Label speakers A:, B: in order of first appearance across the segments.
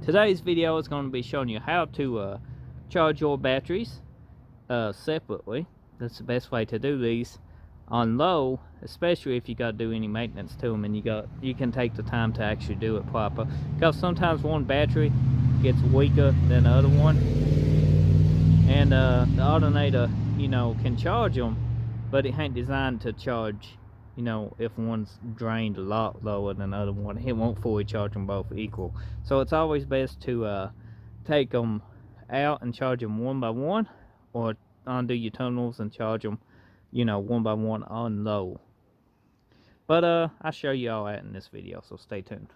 A: Today's video is going to be showing you how to charge your batteries separately. That's the best way to do these on low, especially if you got to do any maintenance to them and you can take the time to actually do it proper, because sometimes one battery gets weaker than the other one, and the alternator, you know, can charge them, but it ain't designed to charge, you know, if one's drained a lot lower than the other one. It won't fully charge them both equal. So it's always best to take them out and charge them one by one, or undo your terminals and charge them, you know, one by one on low. But I'll show you all that in this video, so stay tuned.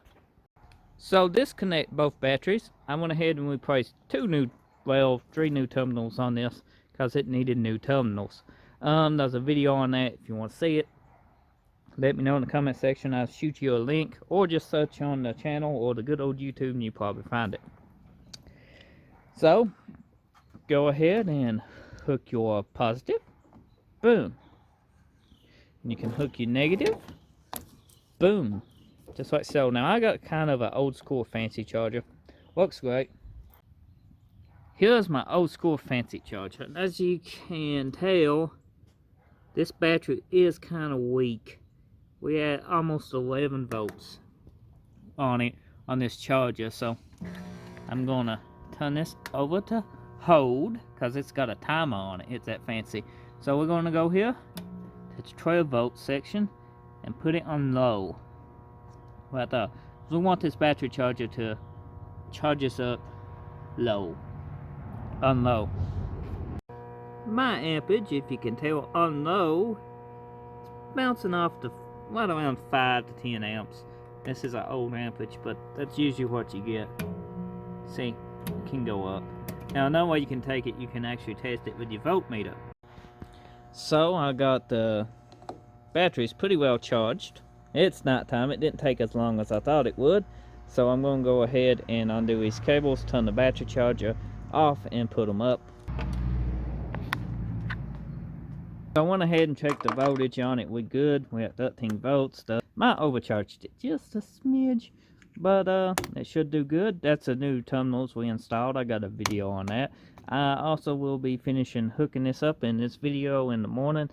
A: So disconnect both batteries. I went ahead and replaced three new terminals on this because it needed new terminals. There's a video on that if you want to see it. Let me know in the comment section. I'll shoot you a link, or just search on the channel or the good old YouTube and you probably find it. So go ahead and hook your positive. Boom. And you can hook your negative. Boom. Just like so. Now I got kind of an old school fancy charger. Looks great. Here's my old school fancy charger. As you can tell, this battery is kind of weak. We had almost 11 volts on it, on this charger. So I'm gonna turn this over to hold, because it's got a timer on it. It's that fancy. So we're gonna go here to the 12 volt section and put it on low right there. We want this battery charger to charge us up low, on low. My ampage, if you can tell, on low, it's bouncing off the right around 5 to 10 amps. This is an old ampage, but that's usually what you get. See, it can go up. Now another way you can take it, you can actually test it with your voltmeter. So I got the batteries pretty well charged. It's nighttime. It didn't take as long as I thought it would. So I'm going to go ahead and undo these cables, turn the battery charger off, and put them up. I went ahead and checked the voltage on it. We're good. We're at 13 volts. Might overcharged it just a smidge, but it should do good. That's the new terminals we installed. I got a video on that. I also will be finishing hooking this up in this video in the morning.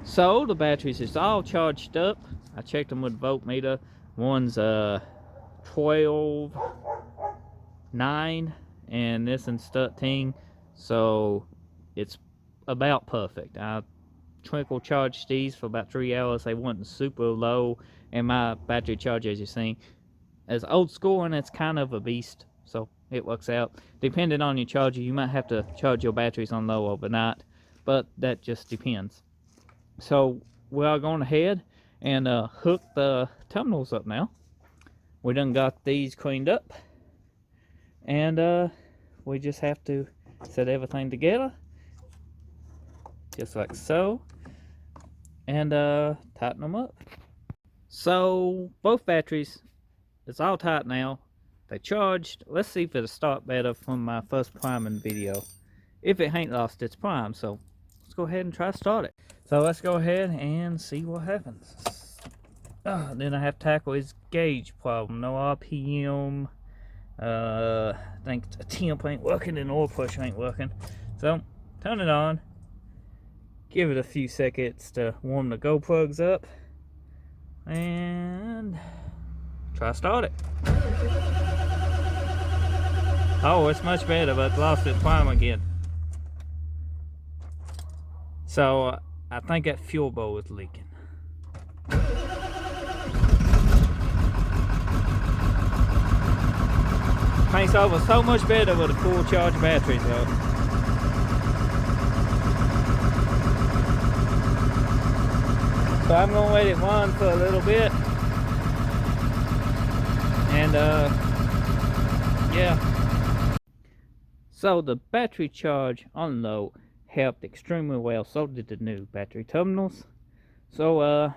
A: So the batteries is all charged up. I checked them with the voltmeter. One's 12.9 and this one's 13, so it's about perfect. I trickle charged these for about 3 hours. They weren't super low, and my battery charger, as you've seen, is old school and it's kind of a beast, so it works out. Depending on your charger, you might have to charge your batteries on low overnight, but that just depends. So we're going ahead and hook the terminals up now. We done got these cleaned up, and we just have to set everything together just like so, and tighten them up. So both batteries, it's all tight now. They charged. Let's see if it'll start better from my first priming video. If it ain't lost its prime, so let's go ahead and try to start it. So let's go ahead and see what happens. Then I have to tackle his gauge problem. No RPM. I think the temp ain't working and oil push ain't working. So turn it on. Give it a few seconds to warm the go plugs up, and try to start it. Oh, it's much better, but lost its prime again. So I think that fuel bowl is leaking. Makes over so much better with a full charge battery, though. So I'm gonna let it run for a little bit, and yeah. So the battery charge on low helped extremely well. So did the new battery terminals. So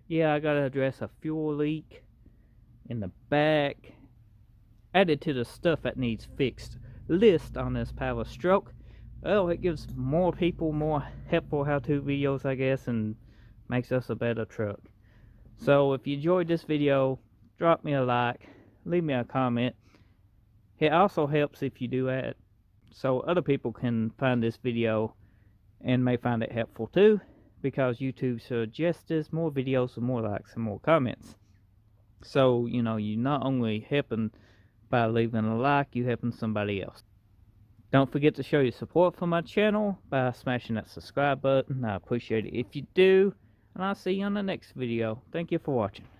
A: yeah, I gotta address a fuel leak in the back. Added to the stuff that needs fixed list on this Power Stroke. Well, it gives more people more helpful how-to videos, I guess, and makes us a better truck. So if you enjoyed this video, drop me a like, leave me a comment, It also helps if you do that so other people can find this video and may find it helpful too, because YouTube suggests more videos with more likes and more comments. So, you know, you're not only helping by leaving a like, you're helping somebody else. Don't forget to show your support for my channel by smashing that subscribe button. I appreciate it if you do, and I'll see you on the next video. Thank you for watching.